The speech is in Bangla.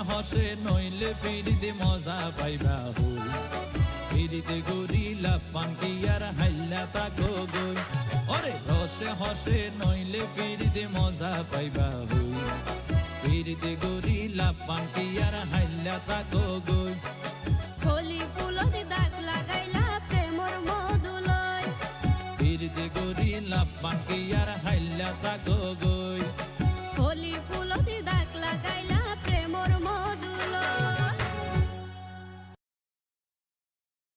হসে নইলে ফিরিতে মজা পাইবা হই ফিরিতে গরিলা পান কি আর হাইলা তাকো গই ওরে রসে হসে নইলে ফিরিতে মজা পাইবা হই ফিরিতে গরিলা পান কি আর হাইলা তাকো গই কলি ফুলতি দাগ লাগাইলা প্রেমর মধুলয় ফিরিতে গরিলা পান কি আর হাইলা তাকো